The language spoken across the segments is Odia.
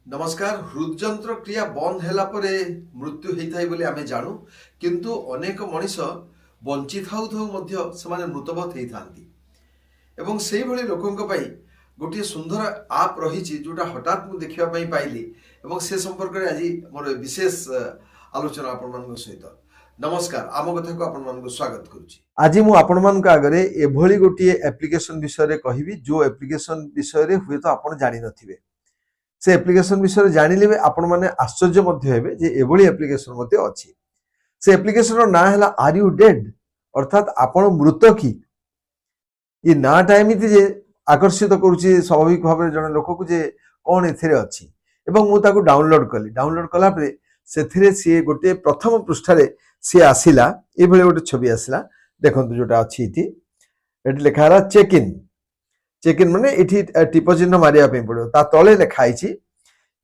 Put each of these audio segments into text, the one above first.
नमस्कार। हृदयंत्र क्रिया बंद ହେଲା ପରେ ମୃତ୍ୟୁ ହେଇଥାଏ ବୋଲି ଆମେ ଜାଣୁ, କିନ୍ତୁ ଅନେକ ମଣିଷ ବଞ୍ଚି ଥାଉ ଥାଉ ମଧ୍ୟ ସେମାନେ ମୃତବତ ହେଇଥାନ୍ତି। ଏବଂ ସେଇଭଳି ଲୋକଙ୍କ ପାଇଁ ଗୋଟିଏ ସୁନ୍ଦର ଆପ୍ ରହିଛି ଯୋଉଟା ହଠାତ୍ ମୁଁ ଦେଖିବା ପାଇଁ ପାଇଲି ଏବଂ ସେ ସମ୍ପର୍କରେ ଆଜି ମୋର ବିଶେଷ ଆଲୋଚନା ଆପଣମାନଙ୍କ ସହିତ। ନମସ୍କାର, ଆମ କଥାକୁ ଆପଣମାନଙ୍କୁ ସ୍ୱାଗତ କରୁଛି। ଆଜି ମୁଁ ଆପଣମାନଙ୍କ ଆଗରେ ଏଭଳି ଗୋଟିଏ ଆପ୍ଲିକେସନ ବିଷୟରେ କହିବି ଯୋଉ ଆପ୍ଲିକେସନ ବିଷୟରେ ହୁଏତ ଆପଣ ଜାଣିନଥିବେ। से एप्लिकेशन विषय जानिले आपण माने आश्चर्य मध्य हेबे जे एभली एप्लिकेशन मध्य अछि। से एप्लिकेशन रो ना हला आर यू डेड, अर्थात आपण मृत की। ये ना टाइम थी जे आकर्षित करूची स्वाभाविक भाव जन लोक को जे कोन एथिरे अछि एवं मु ताको डाउनलोड कली। डाउनलोड कला परे सेथिरे सी गोटे प्रथम पृष्ठ रे सी आसिला एभली गोटे छवि आसिला। देखंतु जोटा अछि इति एटी लेखारा चेक इन। चेक इन माने इठी टिप चिन्ह मारिया पे पड़ो ता तळे लेखाई छी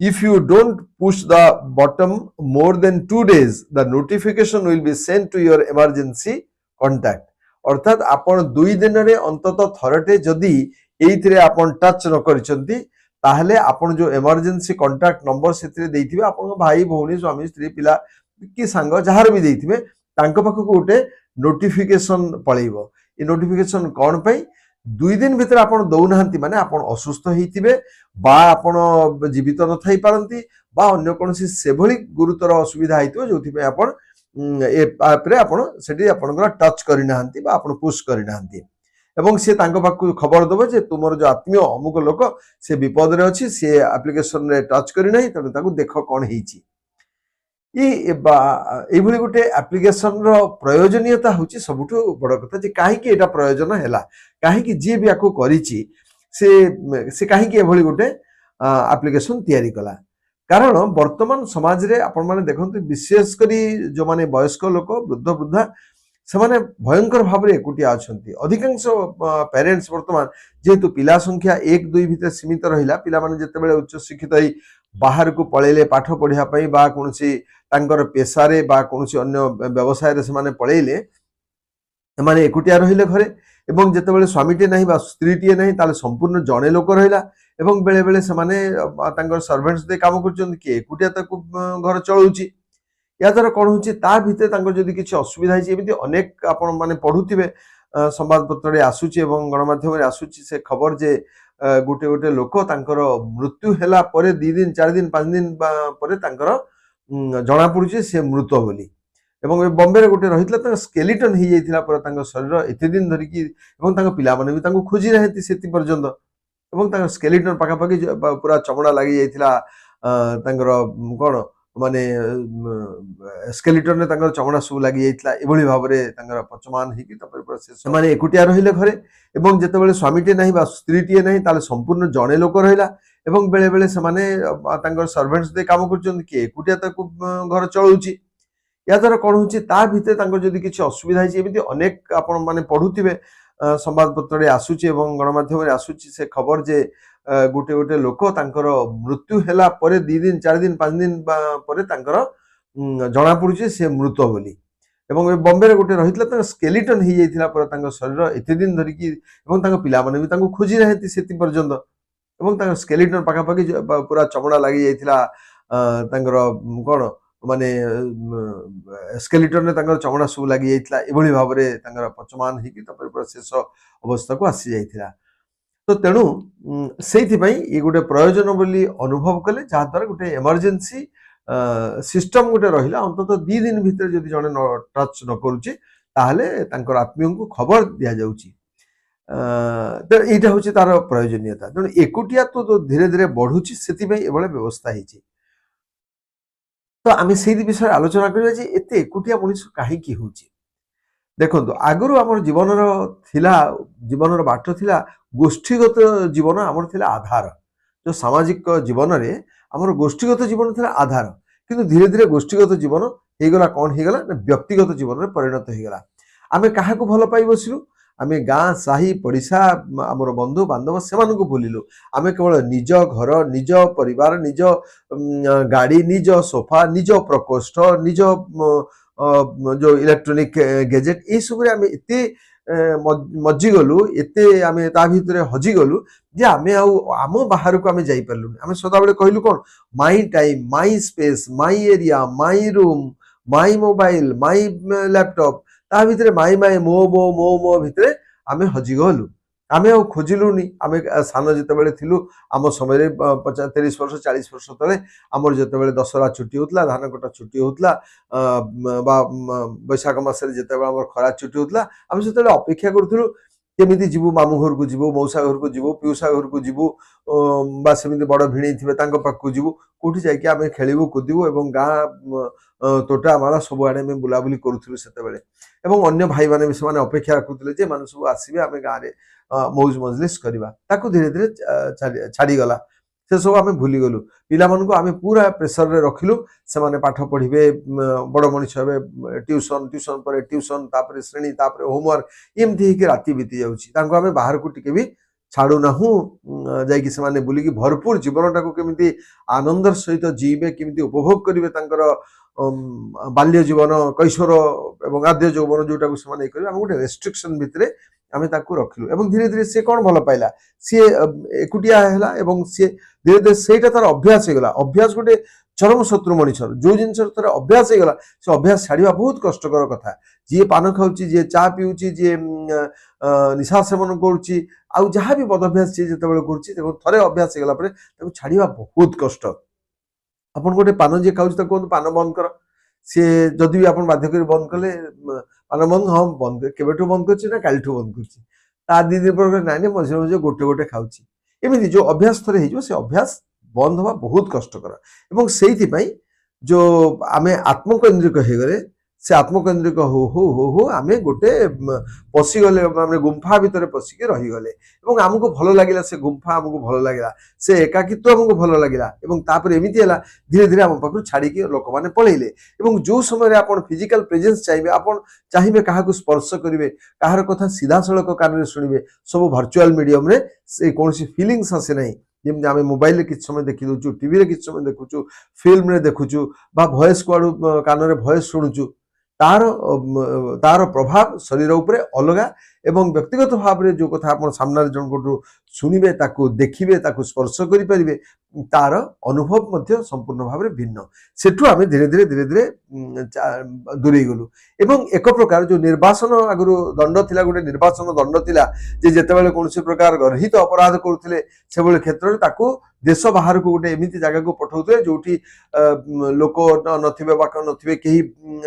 if you don't push the bottom more than 2 days the notification will be sent to your emergency contact। अर्थात आपण 2 दिन रे अंतत थरटे जदी एइथिरे आपण टच न करिसंती ताहले आपण जो इमरजेंसी कांटेक्ट नंबर सेथिरे देइथिबे आपण भाई भौणी स्वामी स्त्री पिला कि सांग जहार भी देइथिबे तांको पाखको गोटे नोटिफिकेशन पळेइबो। ए नोटिफिकेशन कोन पई 2 दिन भीतर आपण दौनाहांती माने आपण असुस्थ हेइथिबे बा आपण जीवित न थाई पारंती बा अन्य कोनसी सेभली गुरुतर असुविधा हेइतो जोथि पे आपण ए ऐप रे आपण सेठी आपनकर टच करि नाहांती बा आपण पुश करि नाहांती एवं से तांको पाखु खबर दबो जे तुमर जो आत्मीय अमुक लोक से विपद रे अछि, से एप्लिकेशन रे टच करि नाही तने ताकू देखो कोन हेइची। एभली गोटे एप्लिकेशन रो प्रयोजनीयता होची सबुठु बड़ कथा जे काहे कि एटा प्रयोजन हैला, काहे कि जे भी आको करिची से काहे कि एभली गोटे एप्लिकेशन तयारी कला। कारण वर्तमान समाज रे आपण माने देखंतु विशेष करी जो माने वयस्क लोक वृद्ध वृद्धा से माने भयंकर भाव रे एकुटिया अछंती। अधिकांश पेरेंट्स वर्तमान जेतु पिला संख्या 1-2 भितर सीमित रहिला, पिला माने जते बेले उच्च शिक्षित होई बाहर को पळेले पाठ पढिया पई बा कोनसी तांकर पेशा रे बा कोनसी अन्य व्यवसाय रे से माने पळेले माने एकुटिया रहिले घरे एवं जते बेले स्वामीटे नाही बा स्त्रीटिए नाही ताले संपूर्ण जणे लोक रहिला एवं बेले बेले से माने तांकर सर्वेंट्स दे काम करचों कि एकुटिया ताकू घर चलौची। या द्वारा कोन होची ता भितर तांकर जदि किछि असुविधा हिची एमिति अनेक आपण माने पढुथिबे संवाद पत्र रे आसुची एवं गणमाध्यम रे आसुची से खबर जे गोटे गोटे लोक तांकर मृत्यु हेला परे 2 दिन 4 दिन 5 दिन परे तांकर जणा पडुची से मृत बोली एवं बॉम्बे रे गोटे रहितला त स्केलेटन ही जाइथिला पर तांकर शरीर एते दिन धरि कि एवं तांकर पिला माने भी तांको खोजी रहती सेति पर्यंत एवं तांकर स्केलेटन पाखा पाखी पूरा चमड़ा लागि जाइथिला तांकर कोन माने स्केलेटन ने तांकर चमड़ा सब लागि जाइथिला एभली भाव रे तांकर पचमान हिकी तपर पर से माने एकुटिया रहिले घरे एवं जते बेले स्वामीटे नाही बा स्त्रीटिए नाही ताले संपूर्ण जणे लोक रहिला एवं बेले बेले से माने तांकर सर्वेंट्स दे काम करचों कि एकुटिया ताकू घर चलौची। या द्वारा कोन होची ता भितर तांकर जदि किछि असुविधा हिची एमिति अनेक आपण माने पढुथिबे संवाद पत्र रे आसुची एवं गणमाध्यम रे आसुची से खबर जे गोटे गोटे लोक तांकर मृत्यु हेला परे 2 दिन 4 दिन 5 दिन परे तांकर जणा पडुची से मृत बोली एवं बॉम्बे रे गोटे रहितला त स्केलेटन ही जाइथिला पर तांकर शरीर एते दिन धरि कि एवं तांकर पिला माने भी तांको खोजी रहती सेति पर्यंत एवं तांकर स्केलेटन पाखा पाखी पूरा चमड़ा लागि जाइथिला तांकर कोन माने स्केलेटन ने तांकर चमड़ा सब लागि जाइथिला एभली भाव रे तांकर पचमान हिकी तपर पर शेष अवस्था को आसी जाइथिला। तो तेणु सेथि पई ए गोटे प्रयोजन बोली अनुभव कले जहा द्वारा गोटे इमरजेंसी सिस्टम गोटे रहिला अंतत 2 दिन भीतर जदि जणे टच न करूची ताहले तांकर आत्मीय को खबर दिया जाउची। तो एटा होची तार प्रयोजनीयता। तेणु एकुटिया तो धीरे धीरे बढ़ुची सेति पई एभले व्यवस्था हिची। तो आमे सेहि विषय आलोचना करिया जे एते एकुटिया मनुष्य काहे की होची। देखो आगुरु आमर जीवनर थिला जीवनर बाट थिला गोष्ठीगत जीवन आमर थिला आधार। जो सामाजिक जीवन रे आमर गोष्ठीगत जीवन थिला आधार, किंतु धीरे धीरे गोष्ठीगत जीवन हे गला कोन हे गला व्यक्तिगत जीवन रे परिणत हे गला। आमे काहा को भलो पाई बसिलु, आमे गाँ साही पड़िशा आमर बंधु बांधव से मानको भूलिलु। आमे केवल निज घर निज परिवार निज गाड़ी निज सोफा निज प्रकोष्ठ निज जो इलेक्ट्रॉनिक गैजेट ये सब रे आमे इते ମଜିଗଲୁ, ଏତେ ଆମେ ତା ଭିତରେ ହଜିଗଲୁ ଯେ ଆମେ ଆଉ ଆମ ବାହାରକୁ ଆମେ ଯାଇପାରିଲୁନି। ଆମେ ସଦାବେଳେ କହିଲୁ କ'ଣ, ମାଇ ଟାଇମ୍, ମାଇ ସ୍ପେସ୍, ମାଇ ଏରିଆ, ମାଇ ରୁମ୍, ମାଇ ମୋବାଇଲ, ମାଇ ଲ୍ୟାପଟପ୍, ତା ଭିତରେ ମାଇ ମାଇ ମୋ ଭିତରେ ଆମେ ହଜିଗଲୁ। ଆମେ ଆଉ ଖୋଜିଲୁନି। ଆମେ ସାନ ଯେତେବେଳେ ଥିଲୁ, ଆମ ସମୟରେ 30 ବର୍ଷ 40 ବର୍ଷ ତଳେ ଆମର ଯେତେବେଳେ ଦଶହରା ଛୁଟି ହେଉଥିଲା, ଧାନ କଟା ଛୁଟି ହେଉଥିଲା, ବା ବୈଶାଖ ମାସରେ ଯେତେବେଳେ ଆମର ଖରା ଛୁଟି ହେଉଥିଲା, ଆମେ ସେତେବେଳେ ଅପେକ୍ଷା କରୁଥିଲୁ କେମିତି ଯିବୁ, ମାମୁଁ ଘରକୁ ଯିବୁ, ମଉସା ଘରକୁ ଯିବୁ, ପିଉସା ଘରକୁ ଯିବୁ, ବା ସେମିତି ବଡ଼ ଭିଣେଇ ଥିବେ ତାଙ୍କ ପାଖକୁ ଯିବୁ, କୋଉଠି ଯାଇକି ଆମେ ଖେଳିବୁ କୁଦିବୁ ଏବଂ ଗାଁ ତୋଟା ମାଳା ସବୁଆଡ଼େ ଆମେ ବୁଲାବୁଲି କରୁଥିଲୁ ସେତେବେଳେ। ଏବଂ ଅନ୍ୟ ଭାଇମାନେ ବି ସେମାନେ ଅପେକ୍ଷା ରଖୁଥିଲେ ଯେ ଏମାନେ ସବୁ ଆସିବେ, ଆମେ ଗାଁରେ ମୌଜ ମଜଲିସ୍ କରିବା। ତାକୁ ଧୀରେ ଧୀରେ ଛାଡ଼ିଗଲା, ସେସବୁ ଆମେ ଭୁଲିଗଲୁ। ପିଲାମାନଙ୍କୁ ଆମେ ପୁରା ପ୍ରେସରରେ ରଖିଲୁ, ସେମାନେ ପାଠ ପଢ଼ିବେ, ବଡ଼ ମଣିଷ ହେବେ, ଟ୍ୟୁସନ୍ ପରେ ଟ୍ୟୁସନ୍, ତାପରେ ଶ୍ରେଣୀ, ତାପରେ ହୋମୱାର୍କ, ଏମିତି ହେଇକି ରାତି ବିତି ଯାଉଛି। ତାଙ୍କୁ ଆମେ ବାହାରକୁ ଟିକେ ବି ଛାଡ଼ୁନାହୁଁ, ଯାଇକି ସେମାନେ ବୁଲିକି ଭରପୁର ଜୀବନଟାକୁ କେମିତି ଆନନ୍ଦର ସହିତ ଯିବେ, କେମିତି ଉପଭୋଗ କରିବେ ତାଙ୍କର ବାଲ୍ୟ ଜୀବନ, କୈଶୋର ଏବଂ ଆଦ୍ୟ ଯୌବନ ଯୋଉଟାକୁ ସେମାନେ ଇଏ କରିବେ, ଆମେ ଗୋଟେ ରେଷ୍ଟ୍ରିକ୍ସନ୍ ଭିତରେ ଆମେ ତାକୁ ରଖିଲୁ। ଏବଂ ଧୀରେ ଧୀରେ ସିଏ କ'ଣ ଭଲ ପାଇଲା, ସିଏ ଏକୁଟିଆ ହେଲା ଏବଂ ସିଏ ଧୀରେ ଧୀରେ ସେଇଟା ତାର ଅଭ୍ୟାସ ହେଇଗଲା। ଅଭ୍ୟାସ ଗୋଟେ ଚରମ ଶତ୍ରୁ ମଣିଷର। ଯୋଉ ଜିନିଷର ତାର ଅଭ୍ୟାସ ହେଇଗଲା, ସେ ଅଭ୍ୟାସ ଛାଡ଼ିବା ବହୁତ କଷ୍ଟକର କଥା। ଯିଏ ପାନ ଖାଉଛି, ଯିଏ ଚା ପିଉଛି, ଯିଏ ନିଶା ସେବନ କରୁଛି, ଆଉ ଯାହା ବି ବଦ ଅଭ୍ୟାସ ଯିଏ ଯେତେବେଳେ କରୁଛି, ଏବଂ ଥରେ ଅଭ୍ୟାସ ହେଇଗଲା ପରେ ତାକୁ ଛାଡ଼ିବା ବହୁତ କଷ୍ଟ। ଆପଣ ଗୋଟେ ପାନ ଯିଏ ଖାଉଛି ତାକୁ କୁହନ୍ତୁ ପାନ ବନ୍ଦ କର, ସିଏ ଯଦି ବି ଆପଣ ବାଧ୍ୟ କରି ବନ୍ଦ କଲେ, ପାନ ବନ୍ଦ, ହଁ ବନ୍ଦ, କେବେଠୁ ବନ୍ଦ କରୁଛି ନା କାଲିଠୁ ବନ୍ଦ କରୁଛି, ତା 2 ଦିନ ପରେ ନାଇଁ ମଝିରେ ମଝିରେ ଗୋଟେ ଖାଉଛି। ଏମିତି ଯୋଉ ଅଭ୍ୟାସ ଥରେ ହେଇଯିବ, ସେ ଅଭ୍ୟାସ ବନ୍ଦ ହବା ବହୁତ କଷ୍ଟକର। ଏବଂ ସେଇଥିପାଇଁ ଯୋଉ ଆମେ ଆତ୍ମକେନ୍ଦ୍ରିକ ହେଇଗଲେ, ସେ ଆତ୍ମକେନ୍ଦ୍ରିକ ହଉ ହଉ ହଉ ହଉ ଆମେ ଗୋଟେ ପଶିଗଲେ, ମାନେ ଗୁମ୍ଫା ଭିତରେ ପଶିକି ରହିଗଲେ। ଏବଂ ଆମକୁ ଭଲ ଲାଗିଲା, ସେ ଗୁମ୍ଫା ଆମକୁ ଭଲ ଲାଗିଲା, ସେ ଏକାକିତ୍ୱ ଆମକୁ ଭଲ ଲାଗିଲା। ଏବଂ ତାପରେ ଏମିତି ହେଲା, ଧୀରେ ଧୀରେ ଆମ ପାଖରୁ ଛାଡ଼ିକି ଲୋକମାନେ ପଳେଇଲେ। ଏବଂ ଯୋଉ ସମୟରେ ଆପଣ ଫିଜିକାଲ ପ୍ରେଜେନ୍ସ ଚାହିଁବେ, ଆପଣ ଚାହିଁବେ କାହାକୁ ସ୍ପର୍ଶ କରିବେ, କାହାର କଥା ସିଧାସଳଖ କାନରେ ଶୁଣିବେ, ସବୁ ଭର୍ଚୁଆଲ ମିଡିୟମରେ ସେ କୌଣସି ଫିଲିଙ୍ଗସ୍ ଆସେ ନାହିଁ। ଯେମିତି ଆମେ ମୋବାଇଲରେ କିଛି ସମୟ ଦେଖି ଦଉଛୁ, ଟିଭିରେ କିଛି ସମୟ ଦେଖୁଛୁ, ଫିଲ୍ମରେ ଦେଖୁଛୁ, ବା ଭଏସ୍ କୁଆଡ଼ୁ କାନରେ ଭଏସ୍ ଶୁଣୁଛୁ, ତାର ପ୍ରଭାବ ଶରୀର ଉପରେ ଅଲଗା। ଏବଂ ବ୍ୟକ୍ତିଗତ ଭାବରେ ଯୋଉ କଥା ଆପଣ ସାମ୍ନାରେ ଜଣଙ୍କଠୁ ଶୁଣିବେ, ତାକୁ ଦେଖିବେ, ତାକୁ ସ୍ପର୍ଶ କରିପାରିବେ, ତାର ଅନୁଭବ ମଧ୍ୟ ସମ୍ପୂର୍ଣ୍ଣ ଭାବରେ ଭିନ୍ନ। ସେଠୁ ଆମେ ଧୀରେ ଧୀରେ ଦୂରେଇ ଗଲୁ। ଏବଂ ଏକ ପ୍ରକାର ଯୋଉ ନିର୍ବାସନ, ଆଗରୁ ଦଣ୍ଡ ଥିଲା, ଗୋଟେ ନିର୍ବାସନ ଦଣ୍ଡ ଥିଲା, ଯେ ଯେତେବେଳେ କୌଣସି ପ୍ରକାର ଗର୍ହିତ ଅପରାଧ କରୁଥିଲେ, ସେଭଳି କ୍ଷେତ୍ରରେ ତାକୁ ଦେଶ ବାହାରକୁ ଗୋଟେ ଏମିତି ଜାଗାକୁ ପଠାଉଥିଲେ ଯୋଉଠି ଲୋକ ନଥିବେ, ବାକ ନଥିବେ, କେହି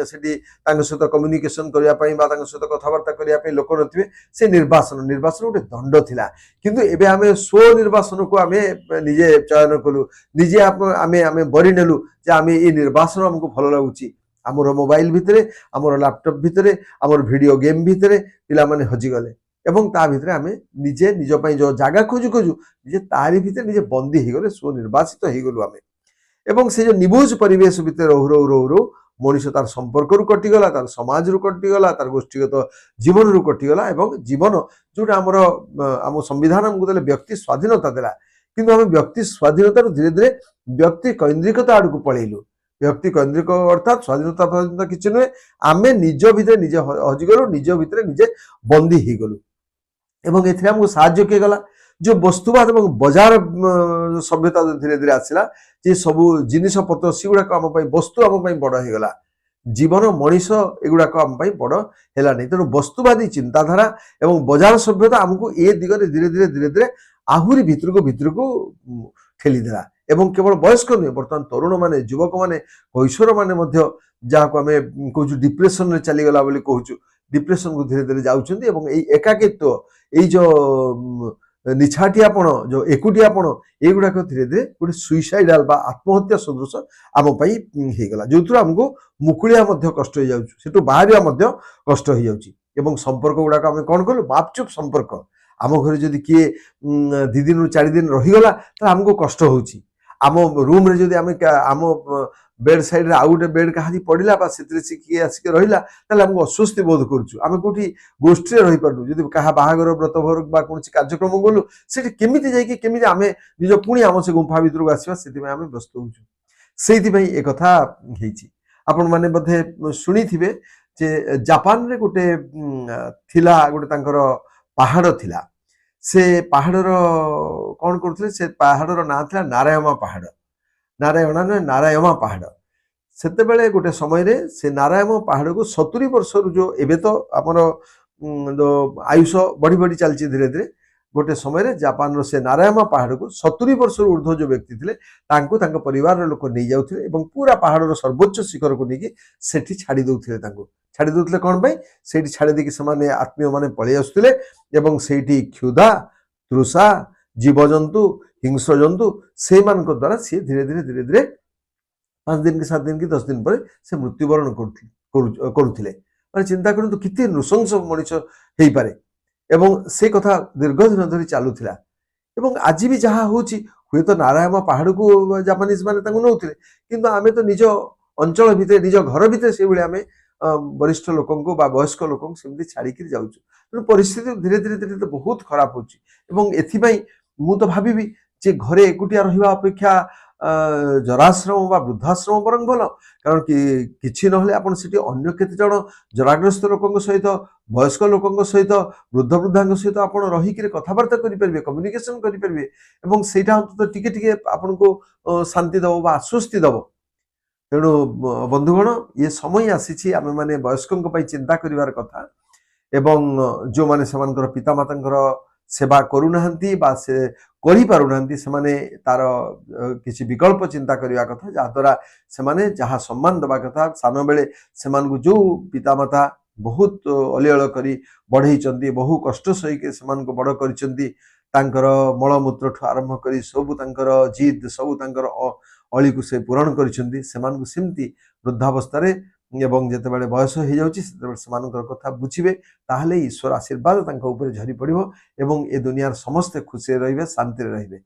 ସେଠି ତାଙ୍କ ସହିତ କମ୍ୟୁନିକେସନ କରିବା ପାଇଁ ବା ତାଙ୍କ ସହିତ କଥାବାର୍ତ୍ତା କରିବା ପାଇଁ ଲୋକ ନଥିବେ। ସେ ନିର୍ବାସନ ଗୋଟେ ଦଣ୍ଡ ଥିଲା। କିନ୍ତୁ ଏବେ ଆମେ ସ୍ୱନିର୍ବାସନକୁ ଆମେ ନିଜେ ଚୟନ କଲୁ, ନିଜେ ଆମେ ବରି ନେଲୁ ଯେ ଆମେ ଏଇ ନିର୍ବାସନ ଆମକୁ ଭଲ ଲାଗୁଛି। ଆମର ମୋବାଇଲ ଭିତରେ, ଆମର ଲ୍ୟାପଟପ୍ ଭିତରେ, ଆମର ଭିଡିଓ ଗେମ୍ ଭିତରେ ପିଲାମାନେ ହଜିଗଲେ। ଏବଂ ତା ଭିତରେ ଆମେ ନିଜେ ନିଜ ପାଇଁ ଯୋଉ ଜାଗା ଖୋଜୁ ନିଜେ ତାରି ଭିତରେ ନିଜେ ବନ୍ଦୀ ହେଇଗଲେ, ସ୍ୱନିର୍ବାସିତ ହେଇଗଲୁ ଆମେ। ଏବଂ ସେ ଯୋଉ ନିବୁଜ ପରିବେଶ ଭିତରେ ରହୁ ମଣିଷ ତାର ସମ୍ପର୍କରୁ କଟିଗଲା, ତାର ସମାଜରୁ କଟିଗଲା, ତାର ଗୋଷ୍ଠୀଗତ ଜୀବନରୁ କଟିଗଲା। ଏବଂ ଜୀବନ ଯୋଉଟା ଆମ ସମ୍ବିଧାନ ଆମକୁ ଦେଲେ ବ୍ୟକ୍ତି ସ୍ୱାଧୀନତା ଦେଲା, କିନ୍ତୁ ଆମେ ବ୍ୟକ୍ତି ସ୍ୱାଧୀନତାରୁ ଧୀରେ ଧୀରେ ବ୍ୟକ୍ତି କୈନ୍ଦ୍ରିକତା ଆଡକୁ ପଳେଇଲୁ। ବ୍ୟକ୍ତି କୈନ୍ଦ୍ରିକ ଅର୍ଥାତ୍ ସ୍ୱାଧୀନତା କିଛି ନୁହେଁ, ଆମେ ନିଜ ଭିତରେ ନିଜେ ହଜିଗଲୁ, ନିଜ ଭିତରେ ନିଜେ ବନ୍ଦୀ ହେଇଗଲୁ। ଏବଂ ଏଥିରେ ଆମକୁ ସାହାଯ୍ୟ କିଏ କଲା, जो बस्तुवाद और बजार सभ्यता धीरे धीरे आसला, जे सब जिनिस पत्र सेगुड़ाक आम वस्तु आम बड़ होगा, जीवन मनीष एगुड़ाक आम बड़ है। तेणु वस्तुवादी चिंताधारा और बजार सभ्यता आमको ए दिगरे धीरे धीरे धीरे धीरे आहरी भितर को ठेलीदेला। एवं केवल वयस्क नुहे, बर्तमान तरुण माने, युवक माने, कैशोर माने जहाँ आम कहूँ डिप्रेशन चलीगला कहूँ, डिप्रेशन को धीरे धीरे जाउछन्ति। एवं एई एकाकित्व, एई जो निछाटियापण, जो एकुटियापण, एगुड़ाक धीरे धीरे गोटे सुइसाइडाल बा आत्महत्या सदृश आम होगा, जो आमको मुकुलिया कष्ट हो जाउछु, सेटु बाहरिया कष्ट हो जाउछि। एवं संपर्क गुड़ाक आम कौन कलु, मापचुप संपर्क। आम घर जदि किए 2 दिन 4 दिन रहीगला तो आमको कष्ट होउछि। आम रूम रे जदि आम बेड साइड रे आउ गोटे बेड कहादी पड़िला बा सेतिरे से किए आसिक रहिला, ताले हमको अस्वस्थि बोध करूछु। आम कोठी गोष्ठी रे रही पारनु, जदि कहा बाहागर व्रतभर बा कोनसी कार्यक्रम गलु, सेठी केमिति जाई कि केमिति आमे निज पुणी आम से गुंफा भितर को आसीबा, सेति आमे व्यस्त होउछु। सेति पई ए कथा हेछि। आपण माने बधे सुनी थिबे ଯେ ଜାପାନରେ ଗୋଟେ ଥିଲା ଗୋଟେ ତାଙ୍କର ପାହାଡ଼ ଥିଲା। ସେ ପାହାଡ଼ର କ'ଣ କରୁଥିଲେ, ସେ ପାହାଡ଼ର ନାଁ ଥିଲା ନାରାୟମା ପାହାଡ଼। ନାରାୟଣା ନୁହେଁ, ନାରାୟମା ପାହାଡ଼। ସେତେବେଳେ ଗୋଟେ ସମୟରେ ସେ ନାରାୟମ ପାହାଡ଼କୁ 70 ବର୍ଷରୁ ଯୋଉ ଏବେ ତ ଆମର ଆୟୁଷ ବଢ଼ି ବଢ଼ି ଚାଲିଛି ଧୀରେ ଧୀରେ, ଗୋଟେ ସମୟରେ ଜାପାନର ସେ ନାରାୟମା ପାହାଡ଼କୁ 70 ବର୍ଷରୁ ଉର୍ଦ୍ଧ୍ୱ ଯୋଉ ବ୍ୟକ୍ତି ଥିଲେ ତାଙ୍କୁ ତାଙ୍କ ପରିବାରର ଲୋକ ନେଇଯାଉଥିଲେ ଏବଂ ପୁରା ପାହାଡ଼ର ସର୍ବୋଚ୍ଚ ଶିଖରକୁ ନେଇକି ସେଠି ଛାଡ଼ି ଦେଉଥିଲେ। ତାଙ୍କୁ ଛାଡ଼ି ଦେଉଥିଲେ କ'ଣ ପାଇଁ? ସେଇଠି ଛାଡ଼ି ଦେଇକି ସେମାନେ ଆତ୍ମୀୟମାନେ ପଳେଇ ଆସୁଥିଲେ ଏବଂ ସେଇଠି କ୍ଷୁଧା, ତୃଷା, ଜୀବଜନ୍ତୁ, ହିଂସ୍ର ଜନ୍ତୁ ସେଇମାନଙ୍କ ଦ୍ୱାରା ସିଏ ଧୀରେ ଧୀରେ ଧୀରେ ଧୀରେ 5 ଦିନ କି 7 ଦିନ କି 10 ଦିନ ପରେ ସେ ମୃତ୍ୟୁବରଣ କରୁଥିଲେ। ମାନେ ଚିନ୍ତା କରନ୍ତୁ କେତେ ନୃଶଂସ ମଣିଷ ହେଇପାରେ। ଏବଂ ସେ କଥା ଦୀର୍ଘ ଦିନ ଧରି ଚାଲୁଥିଲା। ଏବଂ ଆଜି ବି ଯାହା ହେଉଛି, ହୁଏତ ନାରାୟଣ ପାହାଡ଼କୁ ଜାପାନିଜ ମାନେ ତାଙ୍କୁ ନେଉଥିଲେ, କିନ୍ତୁ ଆମେ ତ ନିଜ ଅଞ୍ଚଳ ଭିତରେ ନିଜ ଘର ଭିତରେ ସେଇଭଳି ଆମେ ବରିଷ୍ଠ ଲୋକଙ୍କୁ ବା ବୟସ୍କ ଲୋକଙ୍କୁ ସେମିତି ଛାଡ଼ିକିରି ଯାଉଛୁ। ତେଣୁ ପରିସ୍ଥିତି ଧୀରେ ଧୀରେ ଧୀରେ ଧୀରେ ବହୁତ ଖରାପ ହେଉଛି। ଏବଂ ଏଥିପାଇଁ ମୁଁ ତ ଭାବିବି ଯେ ଘରେ ଏକୁଟିଆ ରହିବା ଅପେକ୍ଷା ଜରାଶ୍ରମ ବା ବୃଦ୍ଧାଶ୍ରମ ବରଂ ଭଲ। କାରଣ କିଛି ନହେଲେ ଆପଣ ସେଠି ଅନ୍ୟ କେତେ ଜଣ ଜରାଗ୍ରସ୍ତ ଲୋକଙ୍କ ସହିତ, ବୟସ୍କ ଲୋକଙ୍କ ସହିତ, ବୃଦ୍ଧ ବୃଦ୍ଧାଙ୍କ ସହିତ ଆପଣ ରହିକିରି କଥାବାର୍ତ୍ତା କରିପାରିବେ, କମ୍ୟୁନିକେସନ କରିପାରିବେ ଏବଂ ସେଇଟା ଅନ୍ତତଃ ଟିକେ ଟିକେ ଆପଣଙ୍କୁ ଶାନ୍ତି ଦେବ ବା ଆଶ୍ୱସ୍ତି ଦେବ। ତେଣୁ ବନ୍ଧୁଗଣ, ଇଏ ସମୟ ଆସିଛି ଆମେମାନେ ବୟସ୍କଙ୍କ ପାଇଁ ଚିନ୍ତା କରିବାର କଥା ଏବଂ ଯେଉଁମାନେ ସେମାନଙ୍କର ପିତାମାତାଙ୍କର ସେବା କରୁନାହାନ୍ତି ବା ସେ କରିପାରୁନାହାନ୍ତି, ସେମାନେ ତାର କିଛି ବିକଳ୍ପ ଚିନ୍ତା କରିବା କଥା, ଯାହାଦ୍ୱାରା ସେମାନେ ଯାହା ସମ୍ମାନ ଦେବା କଥା, ସାନ ବେଳେ ସେମାନଙ୍କୁ ଯେଉଁ ପିତାମାତା ବହୁତ ଅଲିଅଳ କରି ବଢ଼େଇଛନ୍ତି, ବହୁ କଷ୍ଟ ସହିକି ସେମାନଙ୍କୁ ବଡ଼ କରିଛନ୍ତି, ତାଙ୍କର ମଳମୂତ୍ରଠୁ ଆରମ୍ଭ କରି ସବୁ ତାଙ୍କର ଜିଦ୍, ସବୁ ତାଙ୍କର ଅଳିକୁ ସେ ପୂରଣ କରିଛନ୍ତି, ସେମାନଙ୍କୁ ସେମିତି ବୃଦ୍ଧାବସ୍ଥାରେ ଏବଂ ଯେତେବେଳେ ବୟସ ହେଇଯାଉଛି ସେତେବେଳେ ସେମାନଙ୍କର କଥା ବୁଝିବେ, ତାହେଲେ ଈଶ୍ୱର ଆଶୀର୍ବାଦ ତାଙ୍କ ଉପରେ ଝରି ପଡ଼ିବ ଏବଂ ଏ ଦୁନିଆର ସମସ୍ତେ ଖୁସିରେ ରହିବେ, ଶାନ୍ତିରେ ରହିବେ।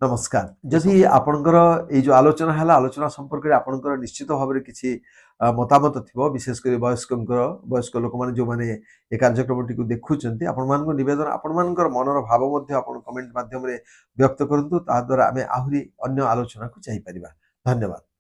ନମସ୍କାର। ଯଦି ଆପଣଙ୍କର ଏଇ ଯେଉଁ ଆଲୋଚନା ହେଲା, ଆଲୋଚନା ସମ୍ପର୍କରେ ଆପଣଙ୍କର ନିଶ୍ଚିତ ଭାବରେ କିଛି ମତାମତ ଥିବ, ବିଶେଷ କରି ବୟସ୍କ ଲୋକମାନେ ଯେଉଁମାନେ ଏ କାର୍ଯ୍ୟକ୍ରମଟିକୁ ଦେଖୁଛନ୍ତି, ଆପଣମାନଙ୍କୁ ନିବେଦନ, ଆପଣମାନଙ୍କର ମନର ଭାବ ମଧ୍ୟ ଆପଣ କମେଣ୍ଟ ମାଧ୍ୟମରେ ବ୍ୟକ୍ତ କରନ୍ତୁ। ତାହା ଦ୍ୱାରା ଆମେ ଆହୁରି ଅନ୍ୟ ଆଲୋଚନାକୁ ଯାଇପାରିବା। ଧନ୍ୟବାଦ।